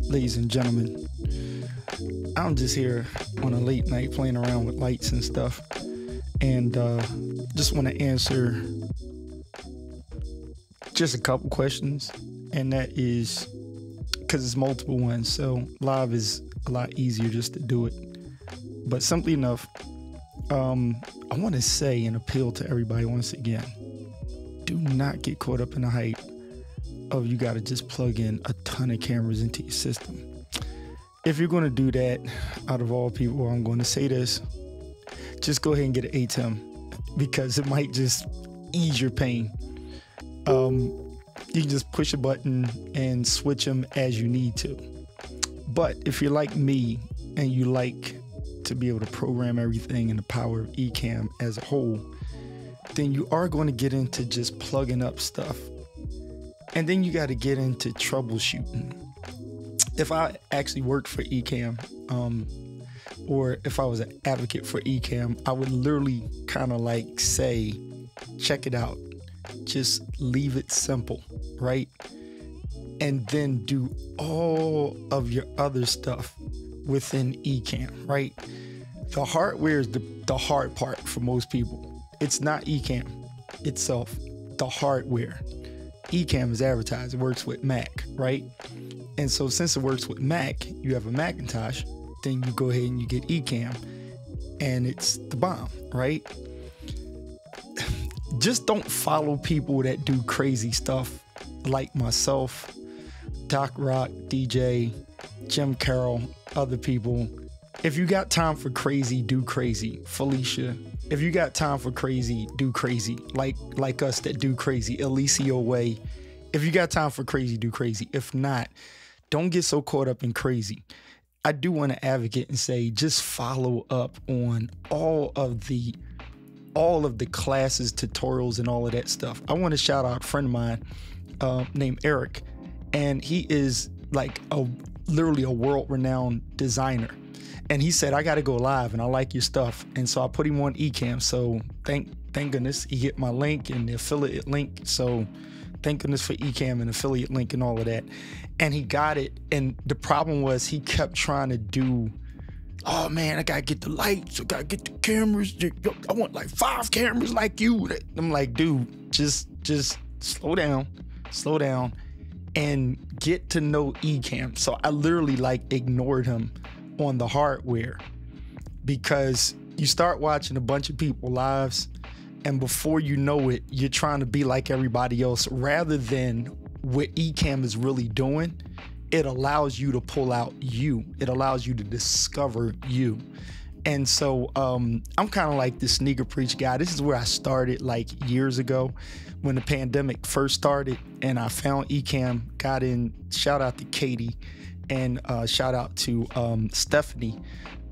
Ladies and gentlemen, I'm just here on a late night playing around with lights and stuff, and just want to answer just a couple questions, and that is because it's multiple ones, so live is a lot easier just to do it. But simply enough, I want to say and appeal to everybody once again, do not get caught up in the hype of you got to just plug in a ton of cameras into your system. If you're going to do that, out of all people, I'm going to say this, just go ahead and get an ATEM, because it might just ease your pain. You can just push a button and switch them as you need to. But if you're like me and you like to be able to program everything in the power of Ecamm as a whole, then you are going to get into just plugging up stuff. And then you got to get into troubleshooting. If I actually worked for Ecamm, or if I was an advocate for Ecamm, I would literally kind of like say, check it out. Just leave it simple, right? And then do all of your other stuff within Ecamm, right? The hardware is the hard part for most people. It's not Ecamm itself, the hardware. Ecamm is advertised, it works with Mac, right? And so since it works with Mac, you have a Macintosh, then you go ahead and you get Ecamm, and it's the bomb, right? Just don't follow people that do crazy stuff like myself, Doc Rock, DJ, Jim Carroll, other people. If you got time for crazy, do crazy. Felicia, if you got time for crazy, do crazy. Like us that do crazy. Alicio Way, if you got time for crazy, do crazy. If not, don't get so caught up in crazy. I do want to advocate and say, just follow up on all of the classes, tutorials, and all of that stuff. I want to shout out a friend of mine named Eric, and he is like literally a world-renowned designer. And he said, I got to go live and I like your stuff. And so I put him on Ecamm. So thank goodness he hit my link and the affiliate link. So thank goodness for Ecamm and affiliate link and all of that. And he got it. And the problem was he kept trying to do, oh man, I got to get the lights. I got to get the cameras. I want like 5 cameras like you. I'm like, dude, just slow down and get to know Ecamm. So I literally like ignored him on the hardware, because you start watching a bunch of people lives, and before you know it, you're trying to be like everybody else, rather than what Ecamm is really doing. It allows you to pull out you. It allows you to discover you. And so I'm kind of like the sneaker preach guy. This is where I started like years ago when the pandemic first started, and I found Ecamm, got in. Shout out to Katie and shout out to Stephanie.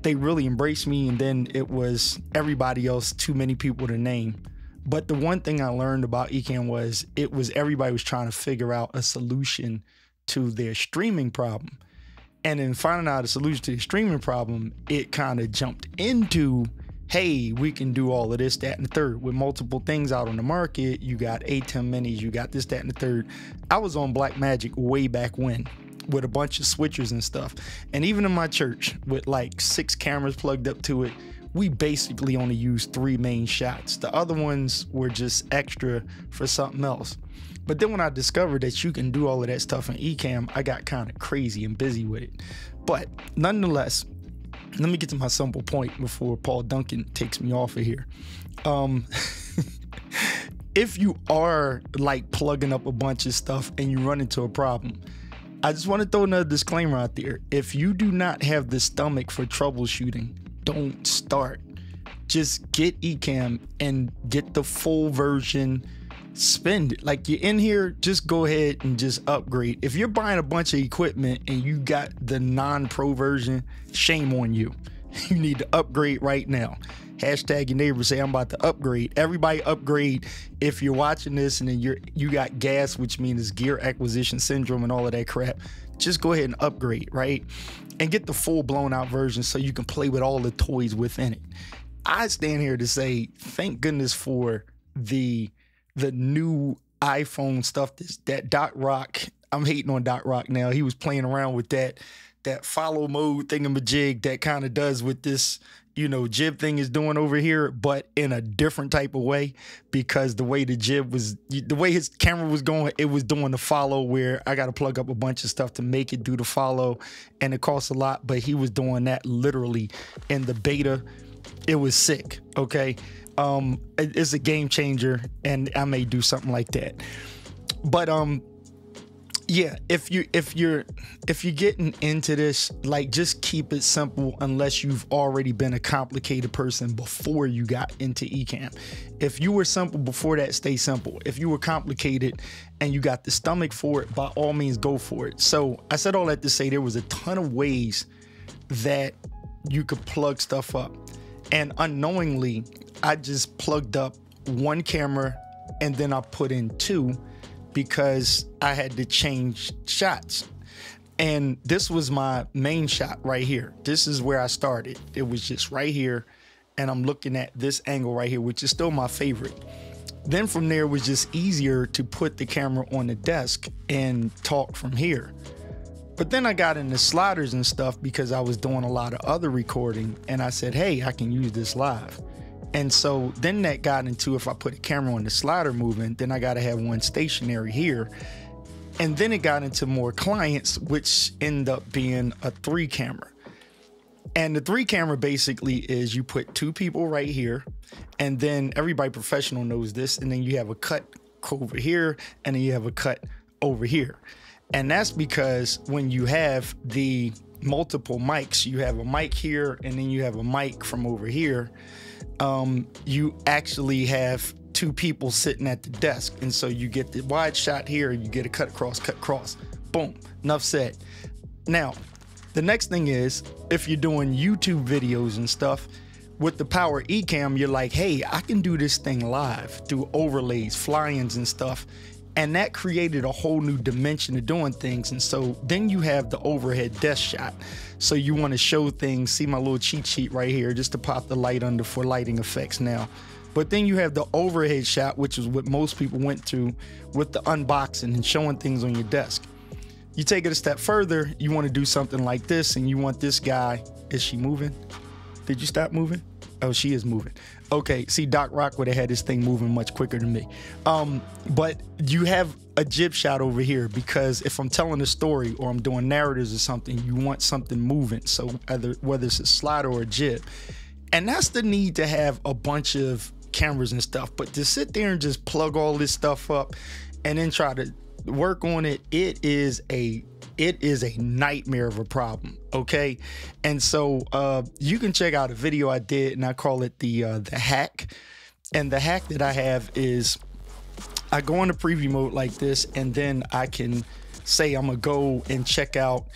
They really embraced me, and then it was everybody else, too many people to name. But the one thing I learned about Ecamm was everybody was trying to figure out a solution to their streaming problem. And in finding out a solution to the streaming problem, it kind of jumped into, hey, we can do all of this, that, and the third. With multiple things out on the market, you got ATEM minis, you got this, that, and the third. I was on Blackmagic way back when, with a bunch of switchers and stuff. And even in my church, with like 6 cameras plugged up to it, we basically only used 3 main shots. The other ones were just extra for something else. But then when I discovered that you can do all of that stuff in Ecamm, I got kind of crazy and busy with it. But nonetheless, let me get to my simple point before Paul Duncan takes me off of here. If you are like plugging up a bunch of stuff and you run into a problem, I just want to throw another disclaimer out there. If you do not have the stomach for troubleshooting, don't start. Just get Ecamm and get the full version. Spend it. Like, you're in here, just go ahead and just upgrade. If you're buying a bunch of equipment and you got the non-pro version, shame on you. You need to upgrade right now. Hashtag your neighbor, say I'm about to upgrade. Everybody upgrade. If you're watching this and then you got gas, which means gear acquisition syndrome and all of that crap, just go ahead and upgrade, right? And get the full blown out version so you can play with all the toys within it. I stand here to say, thank goodness for the new iPhone stuff that Doc Rock, I'm hating on Doc Rock now. He was playing around with that follow mode thingamajig that kind of does what this, you know, jib thing is doing over here, but in a different type of way, because the way the jib was, the way his camera was going, it was doing the follow where I got to plug up a bunch of stuff to make it do the follow, and it costs a lot, but he was doing that literally in the beta. It was sick, okay? It's a game changer, and I may do something like that. But yeah, if you're getting into this, like, just keep it simple unless you've already been a complicated person before you got into Ecamm. If you were simple before that, stay simple. If you were complicated and you got the stomach for it, by all means go for it. So I said all that to say there was a ton of ways that you could plug stuff up, and unknowingly I just plugged up one camera and then I put in two because I had to change shots. And this was my main shot right here. This is where I started. It was just right here, and I'm looking at this angle right here, which is still my favorite. Then from there, it was just easier to put the camera on the desk and talk from here. But then I got into sliders and stuff because I was doing a lot of other recording, and I said, hey, I can use this live. And so then that got into, if I put a camera on the slider moving, then I got to have one stationary here. And then it got into more clients, which end up being a 3 camera. And the 3 camera basically is you put 2 people right here, and then everybody professional knows this, and then you have a cut over here, and then you have a cut over here. And that's because when you have the multiple mics, you have a mic here, and then you have a mic from over here. You actually have 2 people sitting at the desk, and so you get the wide shot here, you get a cut across, boom, enough said. Now the next thing is, if you're doing YouTube videos and stuff with the Power Ecamm, you're like, hey, I can do this thing live, do overlays, fly-ins and stuff, and that created a whole new dimension of doing things. And so then you have the overhead desk shot. So you want to show things, see my little cheat sheet right here, just to pop the light under for lighting effects now. But then you have the overhead shot, which is what most people went through with the unboxing and showing things on your desk. You take it a step further, you want to do something like this, and you want this guy, is she moving? Did you stop moving? Oh, she is moving. Okay, see, Doc Rock would have had this thing moving much quicker than me. But you have a jib shot over here, because if I'm telling a story or I'm doing narratives or something, you want something moving. So whether it's a slider or a jib. And that's the need to have a bunch of cameras and stuff. But to sit there and just plug all this stuff up and then try to work on it, it is a nightmare of a problem, okay? And so you can check out a video I did, and I call it the hack. And the hack that I have is I go into preview mode like this, and then I can say I'm gonna go and check out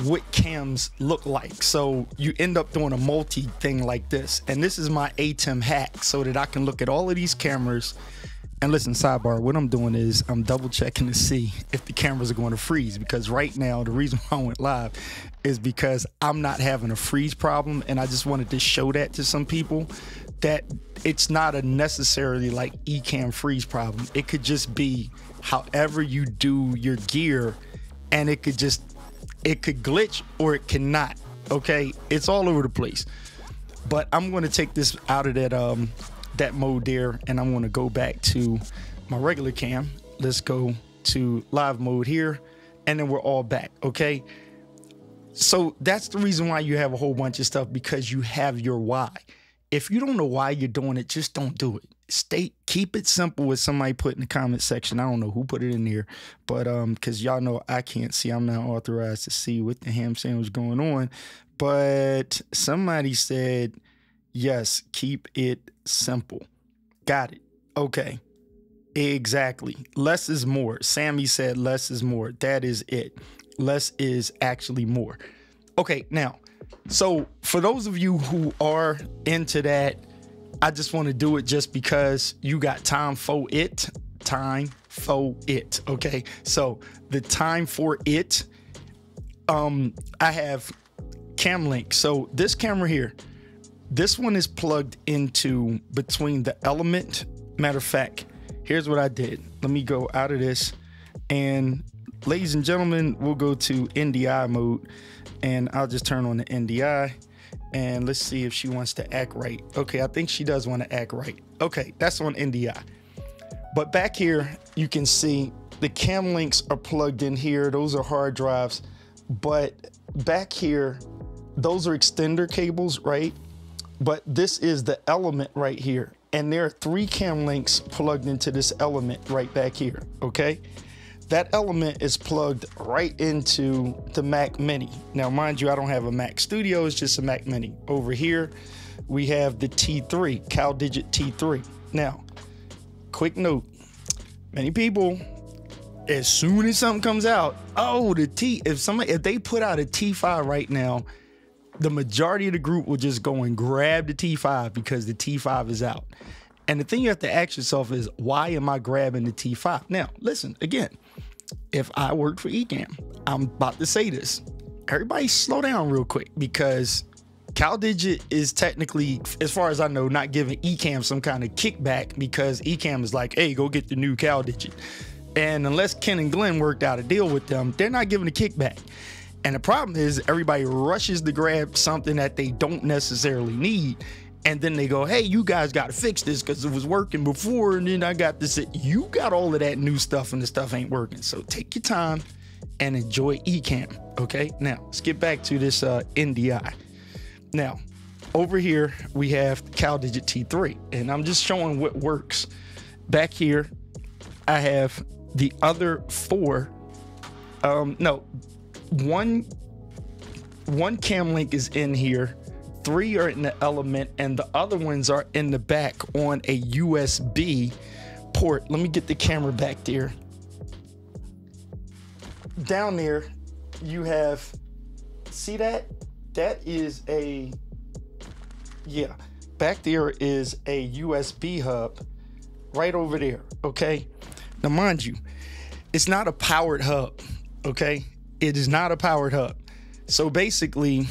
what cams look like. So you end up doing a multi thing like this, and this is my ATEM hack, so that I can look at all of these cameras. And listen, sidebar, what I'm doing is I'm double checking to see if the cameras are going to freeze, because right now the reason why I went live is because I'm not having a freeze problem, and I just wanted to show that to some people, that it's not a necessarily like Ecamm freeze problem. It could just be however you do your gear, and it could glitch or it cannot, okay? It's all over the place. But I'm going to take this out of that mode there, and I'm going to go back to my regular cam. Let's go to live mode here, and then we're all back, okay? So that's the reason why you have a whole bunch of stuff, because you have your why. If you don't know why you're doing it, just don't do it. Keep it simple, as somebody put in the comment section. I don't know who put it in there, but because y'all know I can't see, I'm not authorized to see what the ham sandwich going on, but somebody said, yes, keep it simple. Got it. Okay. Exactly. Less is more. Sammy said less is more. That is it. Less is actually more. Okay, now, so for those of you who are into that, I just want to do it just because you got time for it. Time for it. Okay. So the time for it I have camlink. So this camera here, this one is plugged into between the element. Matter of fact, here's what I did. Let me go out of this, and ladies and gentlemen, we'll go to NDI mode, and I'll just turn on the NDI, and let's see if she wants to act right. Okay, I think she does want to act right. Okay, that's on NDI. But back here, you can see the cam links are plugged in here. Those are hard drives. But back here, those are extender cables, right? But this is the element right here. And there are 3 cam links plugged into this element right back here, okay? That element is plugged right into the Mac Mini. Now, mind you, I don't have a Mac Studio, it's just a Mac Mini. Over here, we have the T3, CalDigit T3. Now, quick note, many people, as soon as something comes out, oh, if they put out a T5 right now, the majority of the group will just go and grab the T5 because the T5 is out. And the thing you have to ask yourself is, why am I grabbing the T5? Now, listen, again, if I worked for Ecamm, I'm about to say this. Everybody slow down real quick, because CalDigit is technically, as far as I know, not giving Ecamm some kind of kickback, because Ecamm is like, hey, go get the new CalDigit. And unless Ken and Glenn worked out a deal with them, they're not giving a kickback. And the problem is everybody rushes to grab something that they don't necessarily need. And then they go, hey, you guys got to fix this because it was working before. And then I got this. You got all of that new stuff and the stuff ain't working. So take your time and enjoy Ecamm. Okay, now let's get back to this NDI. Now, over here, we have CalDigit T3. And I'm just showing what works. Back here, I have the other 4. One cam link is in here, 3 are in the element, and the other ones are in the back on a USB port. Let me get the camera back there. Down there, you have, see that? That is a, yeah, back there is a USB hub right over there, okay? Now, mind you, it's not a powered hub, okay? It is not a powered hub. So basically,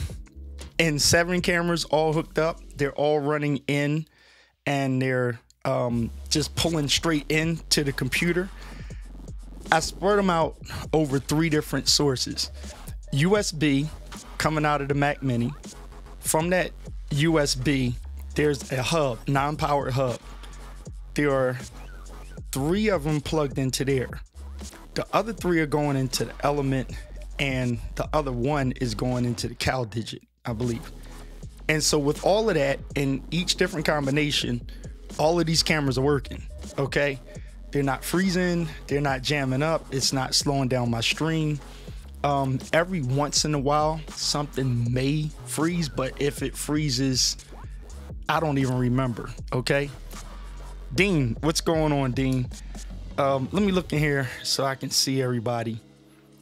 in 7 cameras all hooked up, they're all running in, and they're just pulling straight into the computer. I spread them out over 3 different sources. USB coming out of the Mac Mini. From that USB, there's a hub, non-powered hub. There are 3 of them plugged into there. The other 3 are going into the element, and the other 1 is going into the CalDigit, I believe. And so with all of that, in each different combination, all of these cameras are working, okay? They're not freezing, they're not jamming up, it's not slowing down my stream. Every once in a while, something may freeze, but if it freezes, I don't even remember, okay? Dean, what's going on, Dean? Let me look in here so I can see everybody.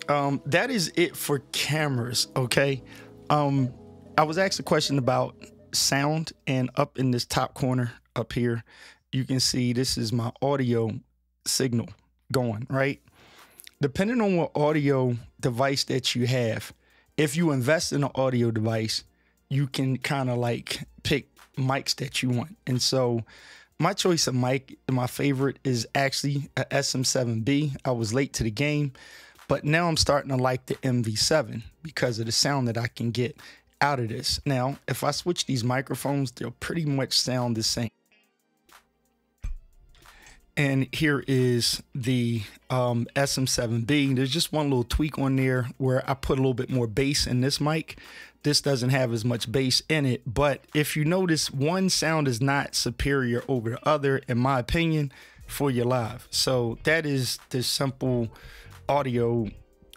That is it for cameras, okay? I was asked a question about sound, and up in this top corner up here, you can see this is my audio signal going, right? Depending on what audio device that you have, if you invest in an audio device, you can kind of like pick mics that you want. And so my choice of mic, my favorite, is actually a SM7B. I was late to the game, but now I'm starting to like the MV7 because of the sound that I can get out of this. Now, if I switch these microphones, they'll pretty much sound the same. And here is the SM7B. There's just one little tweak on there where I put a little bit more bass in this mic. This doesn't have as much bass in it, but if you notice, one sound is not superior over the other, in my opinion, for your live. So that is the simple audio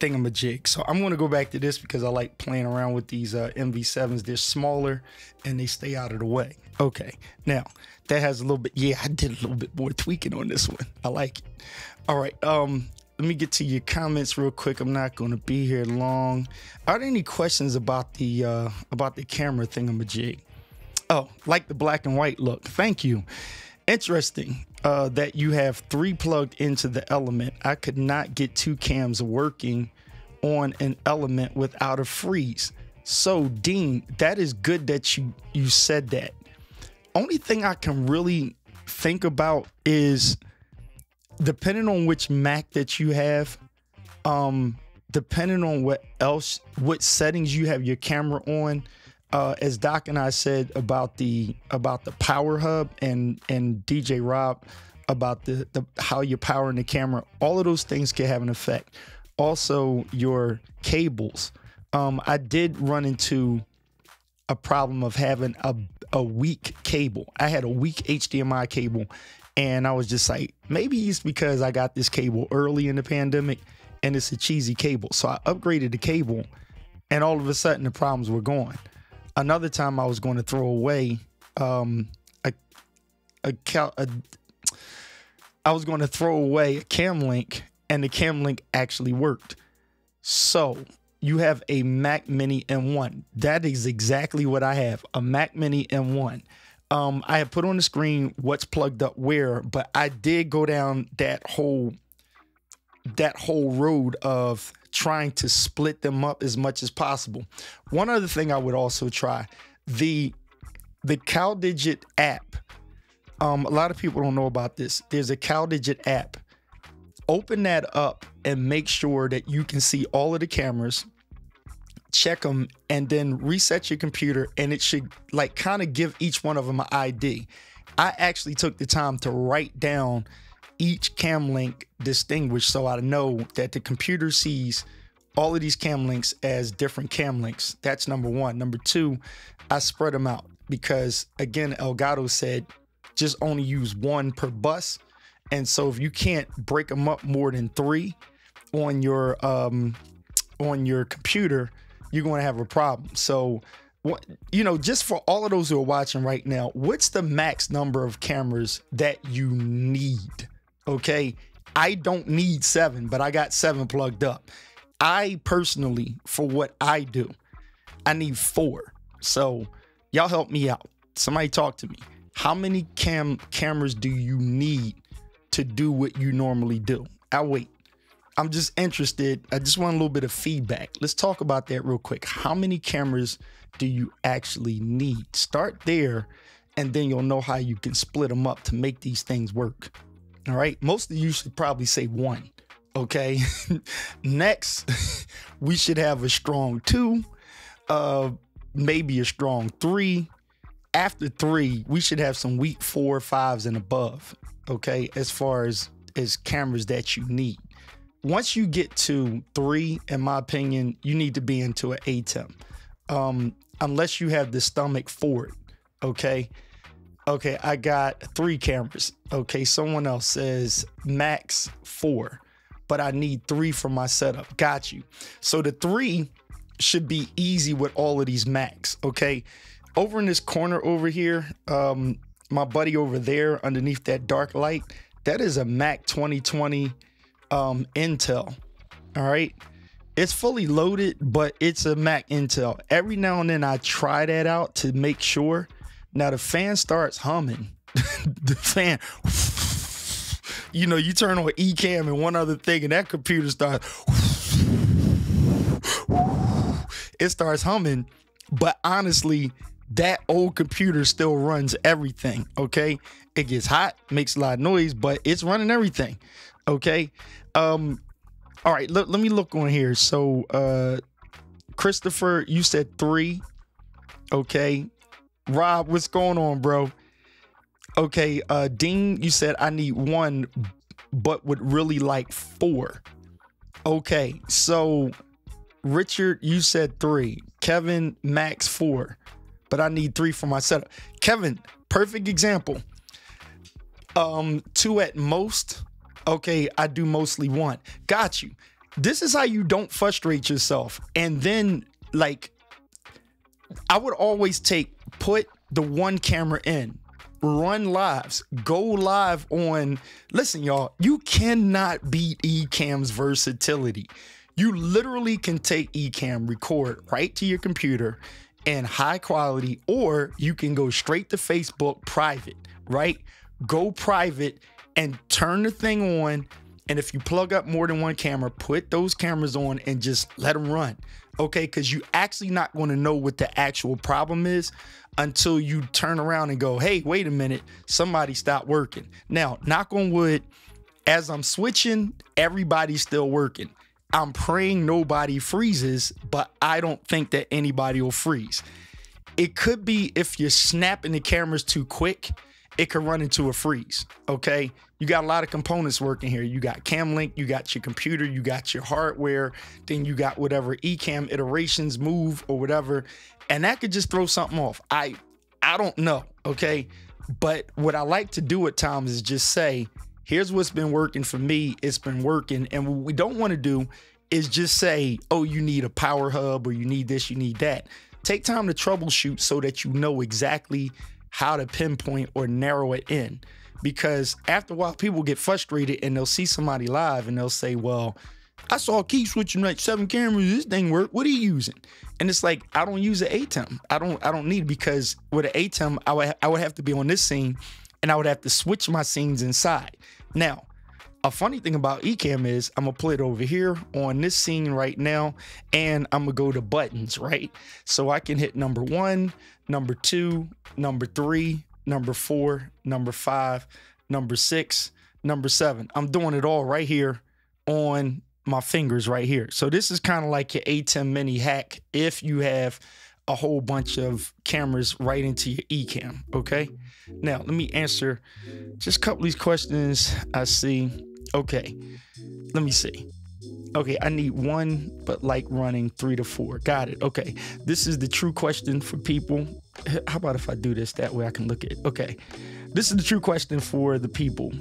thingamajig. So I'm going to go back to this because I like playing around with these MV7s. They're smaller and they stay out of the way. Okay, now that has a little bit, yeah, I did a little bit more tweaking on this one. I like it. All right, let me get to your comments real quick. I'm not going to be here long. Are there any questions about the camera thingamajig? Oh, like the black and white look. Thank you. Interesting that you have 3 plugged into the element. I could not get 2 cams working on an element without a freeze. So Dean, that is good that you said that. Only thing I can really think about is, depending on which Mac that you have, depending on what settings you have your camera on, as Doc and I said about the power hub, and DJ Rob about the how you're powering the camera, all of those things can have an effect. Also, your cables. I did run into a problem of having a weak cable. I had a weak HDMI cable, and I was just like, maybe it's because I got this cable early in the pandemic and it's a cheesy cable. So I upgraded the cable, and all of a sudden the problems were gone. Another time I was going to throw away a camlink, and the camlink actually worked. So you have a Mac Mini M1. That is exactly what I have, a Mac Mini M1. I have put on the screen what's plugged up where, but I did go down that whole road of trying to split them up as much as possible. One other thing I would also try, the CalDigit app. A lot of people don't know about this. There's a CalDigit app. Open that up and make sure that you can see all of the cameras, check them, and then reset your computer, and it should like kind of give each one of them an ID. I actually took the time to write down each cam link distinguished, so I know that the computer sees all of these cam links as different cam links. That's number one. Number two, I spread them out because, again, Elgato said just only use one per bus. And so if you can't break them up more than 3 on your computer, you're going to have a problem. So, just for all of those who are watching right now, what's the max number of cameras that you need? Okay, I don't need 7, but I got 7 plugged up. I personally, for what I do, I need 4. So y'all help me out. Somebody talk to me. How many cameras do you need to do what you normally do? I'll wait. I'm just interested. I just want a little bit of feedback. Let's talk about that real quick. How many cameras do you actually need? Start there, and then you'll know how you can split them up to make these things work. All right. Most of you should probably say 1. Okay. Next, we should have a strong 2, maybe a strong 3. After 3, we should have some weak 4, 5s and above. Okay, as far as cameras that you need. Once you get to 3, in my opinion, you need to be into an ATEM, unless you have the stomach for it. Okay, I got 3 cameras. Okay, someone else says max 4, but I need 3 for my setup. Got you. So the 3 should be easy with all of these Macs. Okay, over in this corner over here, my buddy over there underneath that dark light, that is a Mac 2020 Intel. All right, it's fully loaded, but it's a Mac Intel. Every now and then I try that out to make sure. Now the fan starts humming. The fan, you turn on Ecamm and one other thing, and that computer starts, it starts humming. But honestly, that old computer still runs everything. Okay, it gets hot, makes a lot of noise, but it's running everything. Okay. All right, let me look on here. So Christopher, you said 3. Okay, Rob, what's going on, bro? Okay, Dean, you said I need 1 but would really like 4. Okay, so Richard, you said 3. Kevin, max 4, but I need 3 for my setup. Kevin, perfect example. 2 at most. Okay, I do mostly 1. Got you. This is how you don't frustrate yourself. And then, like, I would always put the 1 camera in, run lives, go live on. Listen, y'all, you cannot beat Ecamm's versatility. You literally can take Ecamm, record right to your computer in high quality, or you can go straight to Facebook private, right? Go private and turn the thing on And if you plug up more than one camera, put those cameras on and just let them run. Okay, because you're actually not going to know what the actual problem is until you turn around and go, hey, wait a minute, somebody stopped working. Now, knock on wood, as I'm switching, everybody's still working. I'm praying nobody freezes, but I don't think that anybody will freeze. It could be if you're snapping the cameras too quick, it could run into a freeze, okay? You got a lot of components working here. You got camlink, you got your computer, you got your hardware, then you got whatever eCam iterations move or whatever, and that could just throw something off. I don't know, okay? But what I like to do at times is just say, here's what's been working for me, it's been working, and what we don't want to do is just say, oh, you need a power hub or you need this, you need that. Take time to troubleshoot so that you know exactly how to pinpoint or narrow it in, because after a while people get frustrated and they'll see somebody live and they'll say, well, I saw Keith switching like 7 cameras, this thing worked, what are you using? And it's like, I don't use an ATEM. I don't need, because with an ATEM I would have to be on this scene and I would have to switch my scenes inside. Now, a funny thing about eCam is I'm gonna put it over here on this scene right now, and I'm gonna go to buttons, right? So I can hit number 1, number 2, number 3, number 4, number 5, number 6, number 7. I'm doing it all right here on my fingers right here. So this is kind of like your ATEM mini hack if you have a whole bunch of cameras right into your eCam, okay? Now, let me answer just a couple of these questions I see. Okay, let me see. Okay, I need 1, but like running 3 to 4. Got it. Okay, this is the true question for people. How about if I do this? That way I can look at it. Okay, this is the true question for the people.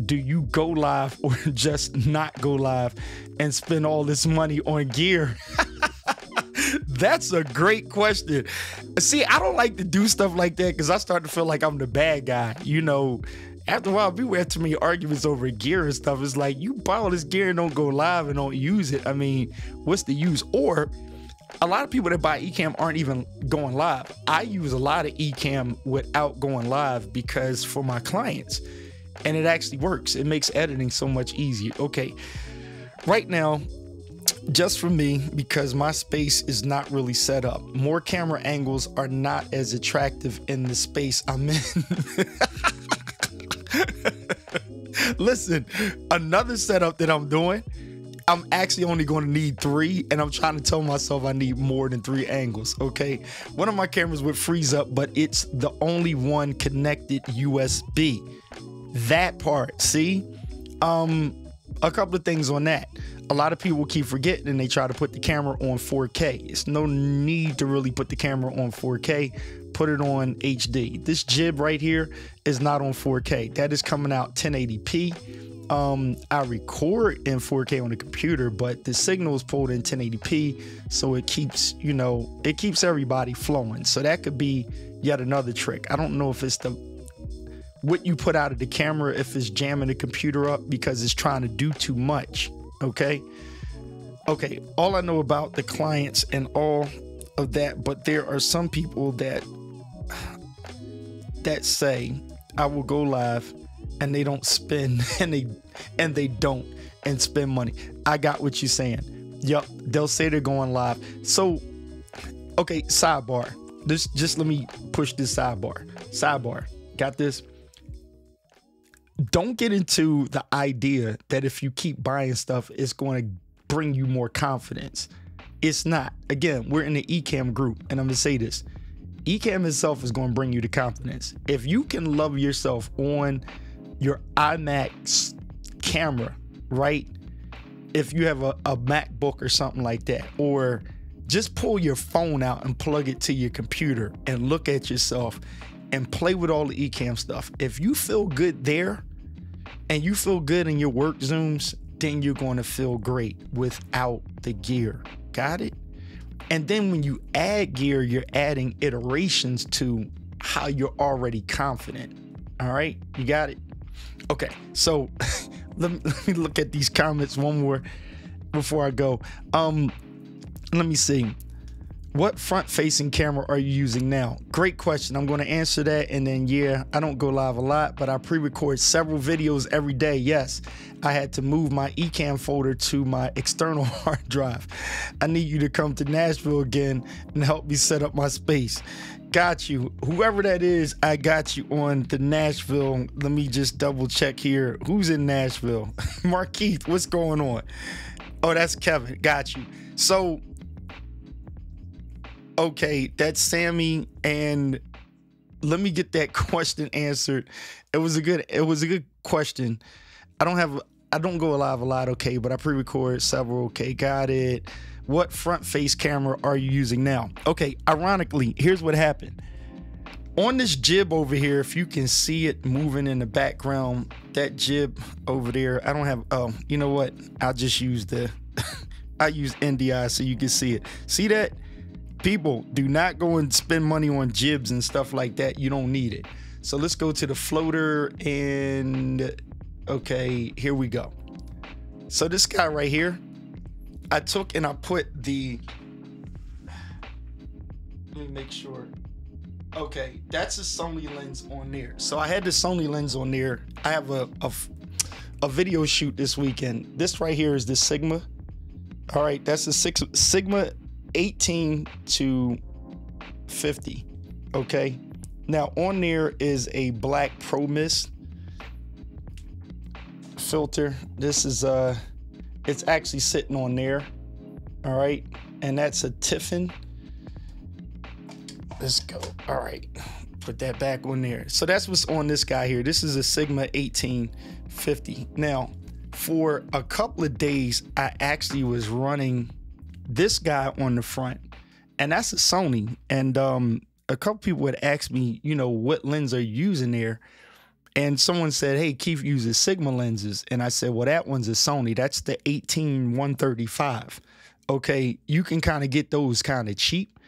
Do you go live or just not go live and spend all this money on gear? That's a great question. See, I don't like to do stuff like that because I start to feel like I'm the bad guy. You know, after a while, people have too many arguments over gear and stuff. It's like, you buy all this gear and don't go live and don't use it. I mean, what's the use? Or a lot of people that buy eCam aren't even going live. I use a lot of eCam without going live because for my clients, and it actually works. It makes editing so much easier. Okay, right now, just for me, because my space is not really set up, more camera angles are not as attractive in the space I'm in. Listen, another setup that I'm doing, I'm actually only going to need 3, and I'm trying to tell myself I need more than 3 angles, okay? One of my cameras would freeze up, but it's the only one connected USB. That part, see? A couple of things on that. A lot of people keep forgetting and they try to put the camera on 4K. It's no need to really put the camera on 4K. Put it on HD. This jib right here is not on 4K. That is coming out 1080p. I record in 4K on the computer, but the signal is pulled in 1080p, so it keeps, you know, it keeps everybody flowing. So that could be yet another trick. I don't know if it's what you put out of the camera, if it's jamming the computer up because it's trying to do too much. Okay, all I know about the clients and all of that, but there are some people that say I will go live and they don't spend and they don't spend money. I got what you're saying. Yup, they'll say they're going live. So okay, sidebar, just let me push this sidebar. Got this? Don't get into the idea that if you keep buying stuff, it's going to bring you more confidence. It's not. Again, we're in the eCam group, and I'm going to say this. eCam itself is going to bring you the confidence. If you can love yourself on your IMAX camera, right? If you have a MacBook or something like that, or just pull your phone out and plug it to your computer and look at yourself and play with all the eCam stuff. If you feel good there and you feel good in your work zooms, then you're going to feel great without the gear. Got it? And then when you add gear, you're adding iterations to how you're already confident. All right, you got it? Okay, so let me look at these comments one more before I go. Let me see. What front-facing camera are you using now? Great question. I'm going to answer that, and then yeah, I don't go live a lot, but I pre-record several videos every day. Yes, I had to move my eCam folder to my external hard drive. I need you to come to Nashville again and help me set up my space. Got you. Whoever that is, I got you on to Nashville. Let me just double check here. Who's in Nashville? Markeith, what's going on? Oh, that's Kevin. Got you. So okay, that's Sammy, and let me get that question answered. It was a good question. I don't go live a lot, okay, but I pre-record several, okay, got it. What front face camera are you using now? Okay, ironically, here's what happened. On this jib over here, if you can see it moving in the background, that jib over there, I don't have, oh, you know what? I'll just use I use NDI so you can see it. See that? People, do not go and spend money on jibs and stuff like that. You don't need it. So let's go to the floater, and okay, here we go. So this guy right here, I took and I put the, let me make sure. Okay, that's a Sony lens on there. So I had the Sony lens on there. I have a video shoot this weekend. This right here is the Sigma. All right, that's a Sigma 18 to 50. Okay, now on there is a black Pro Mist filter. This is it's actually sitting on there. All right, and that's a Tiffin. Let's go. All right, put that back on there. So that's what's on this guy here. This is a Sigma 1850. Now for a couple of days I actually was running this guy on the front, and that's a Sony. And a couple people had asked me, you know, what lens are you using there? And someone said, hey, Keith uses Sigma lenses. And I said, well, that one's a Sony. That's the 18-135. Okay, you can kind of get those kind of cheap.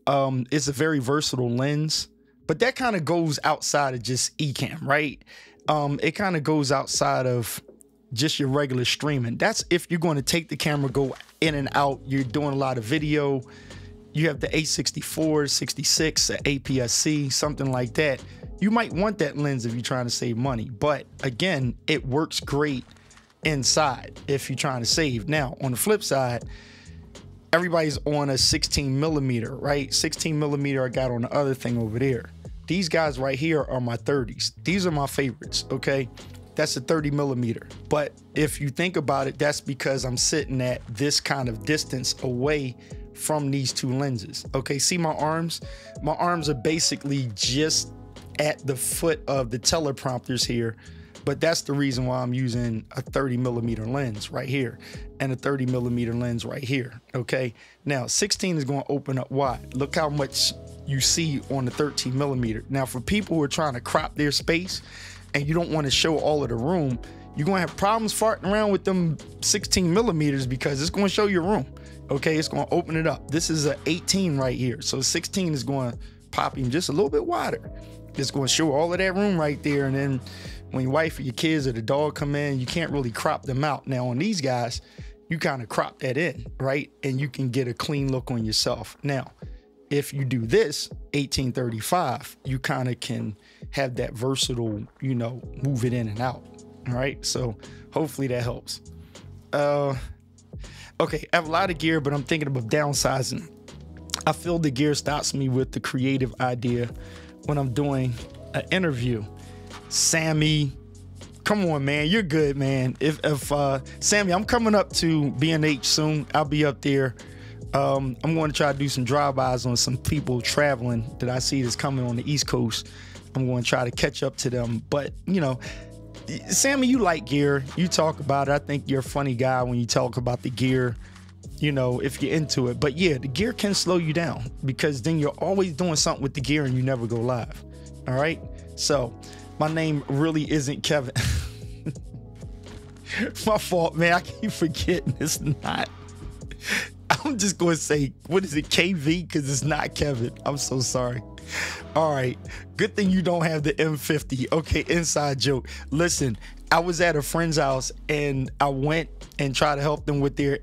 It's a very versatile lens, but that kind of goes outside of just eCam, right? It kind of goes outside of just your regular streaming. That's if you're going to take the camera, go in and out, you're doing a lot of video, you have the A64, 66, APS-C, something like that. You might want that lens if you're trying to save money. But again, it works great inside if you're trying to save. Now, on the flip side, everybody's on a 16 millimeter, right? 16 millimeter I got on the other thing over there. These guys right here are my 30s. These are my favorites, okay? That's a 30 millimeter. But if you think about it, that's because I'm sitting at this kind of distance away from these two lenses. Okay, see my arms? My arms are basically just at the foot of the teleprompters here, but that's the reason why I'm using a 30 millimeter lens right here and a 30 millimeter lens right here. Okay, now 16 is going to open up wide. Look how much you see on the 13 millimeter. Now for people who are trying to crop their space and you don't want to show all of the room, you're going to have problems farting around with them 16 millimeters because it's going to show your room. Okay, it's going to open it up. This is an 18 right here, so 16 is going to pop in just a little bit wider. It's going to show all of that room right there, and then when your wife or your kids or the dog come in, you can't really crop them out. Now on these guys, you kind of crop that in, right? And you can get a clean look on yourself. Now, if you do this 1835, you kind of can have that versatile, you know, move it in and out. All right, so hopefully that helps. Okay, I have a lot of gear, but I'm thinking about downsizing. I feel the gear stops me with the creative idea when I'm doing an interview. Sammy, come on, man, you're good, man. If Sammy, I'm coming up to B&H soon. I'll be up there. I'm going to try to do some drive-bys on some people traveling that I see that's coming on the East Coast. I'm going to try to catch up to them. But, you know, Sammy, you like gear. You talk about it. I think you're a funny guy when you talk about the gear, you know, if you're into it. But yeah, the gear can slow you down because then you're always doing something with the gear and you never go live. All right. So my name really isn't Kevin. My fault, man. I keep forgetting it's not. I'm just going to say, what is it, KV? Because it's not Kevin. I'm so sorry. All right. Good thing you don't have the M50. Okay, inside joke. Listen, I was at a friend's house and I went and tried to help them with their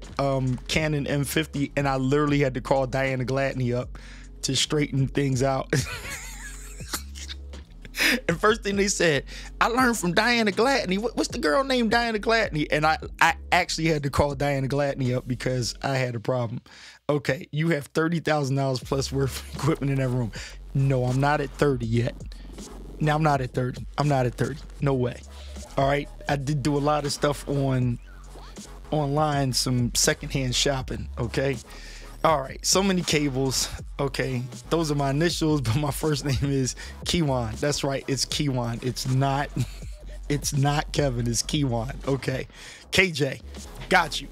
Canon M50, and I literally had to call Diana Gladney up to straighten things out. And first thing they said, I learned from Diana Gladney. What's the girl named Diana Gladney? And I actually had to call Diana Gladney up because I had a problem. Okay, you have $30,000 plus worth of equipment in that room. No, I'm not at 30 yet. No, I'm not at 30. I'm not at 30. No way. All right, I did do a lot of stuff online, some secondhand shopping. Okay. All right, so many cables. Okay, those are my initials, but my first name is Kiwan. That's right, it's Kiwan. It's not Kevin, it's Kiwan. Okay, KJ, got you.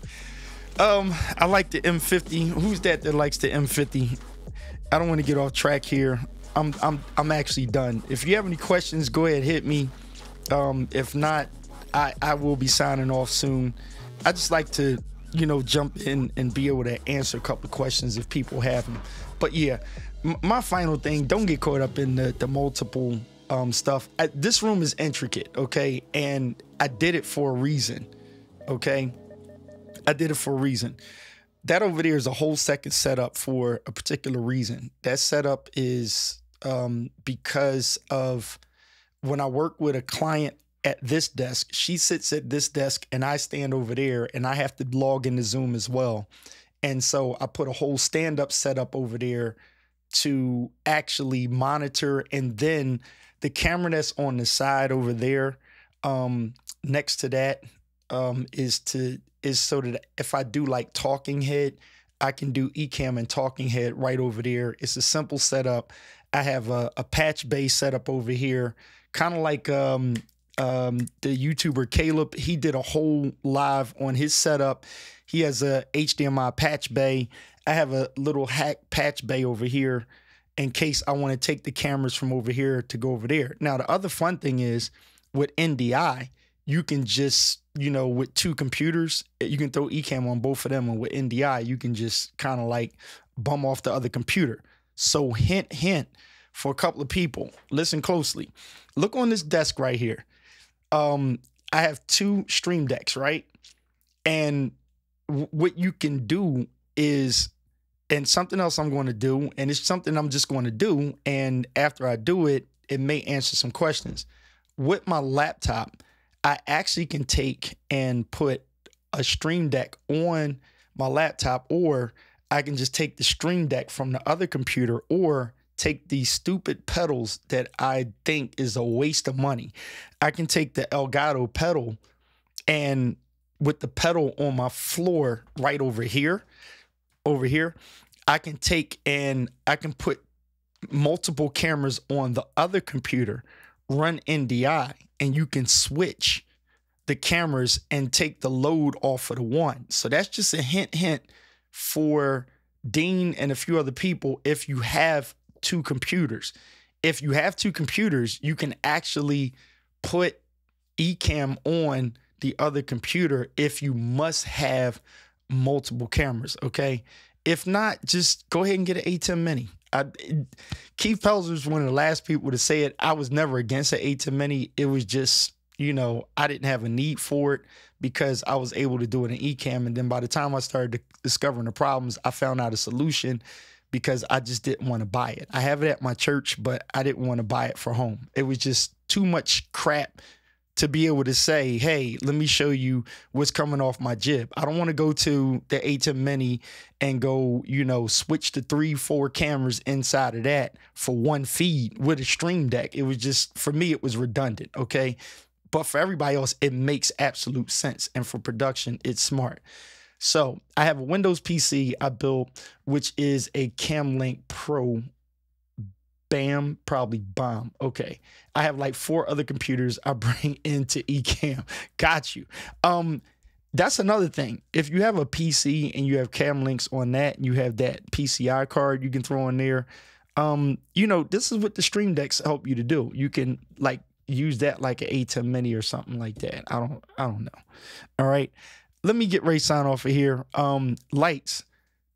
I like the M50. Who's that likes the M50? I don't want to get off track here. I'm actually done. If you have any questions, go ahead, hit me. If not, I will be signing off soon. I just like to, you know, jump in and be able to answer a couple of questions if people have them. But yeah, my final thing, don't get caught up in the multiple stuff. This room is intricate, okay? And I did it for a reason, okay? I did it for a reason. That over there is a whole second setup for a particular reason. That setup is because of when I work with a client at this desk, she sits at this desk and I stand over there, and I have to log into Zoom as well. And so I put a whole stand-up setup over there to actually monitor, and then the camera that's on the side over there next to that is so that if I do like talking head, I can do eCam and talking head right over there. It's a simple setup. I have a patch bay setup over here, kind of like the YouTuber Caleb. He did a whole live on his setup. He has a HDMI patch bay. I have a little hack patch bay over here in case I want to take the cameras from over here to go over there. Now, the other fun thing is with NDI, you can just, you know, with two computers, you can throw eCam on both of them. And with NDI, you can just kind of like bum off the other computer. So hint, hint for a couple of people, listen closely. Look on this desk right here. I have two Stream Decks, right? And what you can do is, and something else I'm going to do, and it's something I'm just going to do, and after I do it, it may answer some questions. With my laptop, I actually can take and put a Stream Deck on my laptop, or I can just take the Stream Deck from the other computer, or take these stupid pedals that I think is a waste of money. I can take the Elgato pedal, and with the pedal on my floor right over here, I can take and I can put multiple cameras on the other computer, run NDI, and you can switch the cameras and take the load off of the one. So that's just a hint for Dean and a few other people. If you have two computers, if you have two computers, you can actually put eCam on the other computer if you must have multiple cameras, okay? If not, just go ahead and get an ATEM Mini. Keith Pelzer was one of the last people to say it. I was never against an ATEM Mini. It was just, you know, I didn't have a need for it because I was able to do it in eCam. And then by the time I started discovering the problems, I found out a solution because I just didn't want to buy it. I have it at my church, but I didn't want to buy it for home. It was just too much crap to be able to say, hey, let me show you what's coming off my jib. I don't want to go to the ATEM Mini and go, you know, switch to 3-4 cameras inside of that for one feed with a Stream Deck. It was just, for me, it was redundant, okay? But for everybody else, it makes absolute sense. And for production, it's smart. So I have a Windows PC I built, which is a Camlink Pro BAM, probably bomb. Okay. I have like 4 other computers I bring into eCam. Got you. That's another thing. If you have a PC and you have cam links on that, and you have that PCI card you can throw in there, you know, this is what the Stream Decks help you to do. You can like use that like an ATEM Mini or something like that. I don't know. All right. Let me get ready to sign off of here. Lights.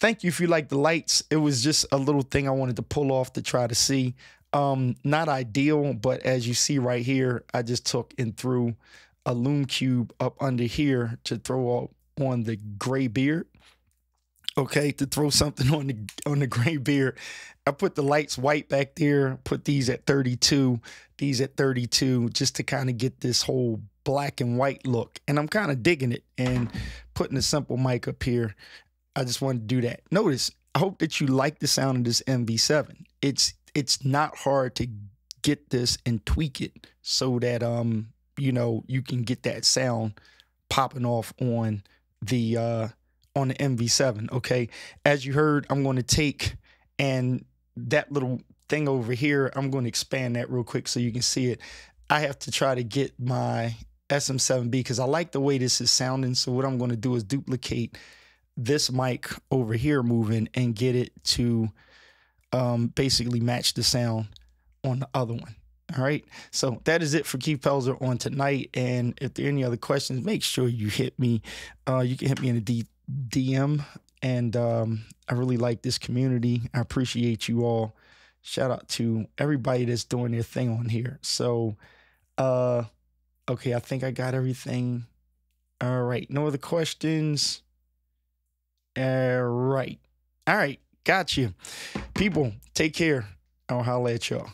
Thank you if you like the lights. It was just a little thing I wanted to pull off to try to see. Not ideal, but as you see right here, I just took and threw a loom cube up under here to throw on the gray beard. Okay, to throw something on the gray beard. I put the lights white back there, put these at 32, these at 32, just to kind of get this whole black and white look. And I'm kind of digging it, and putting a simple mic up here. I just wanted to do that. Notice, I hope that you like the sound of this MV7. It's not hard to get this and tweak it so that you know, you can get that sound popping off on the MV7. Okay, as you heard, I'm going to take, and that little thing over here, I'm going to expand that real quick so you can see it. I have to try to get my SM7B because I like the way this is sounding. So what I'm going to do is duplicate this mic over here moving and get it to basically match the sound on the other one. All right, so that is it for Keith Pelzer on tonight. And if there are any other questions, make sure you hit me. You can hit me in the DM. And I really like this community. I appreciate you all. Shout out to everybody that's doing their thing on here. So, okay, I think I got everything. All right, no other questions. All right, got you. People, take care. I'll holler at y'all.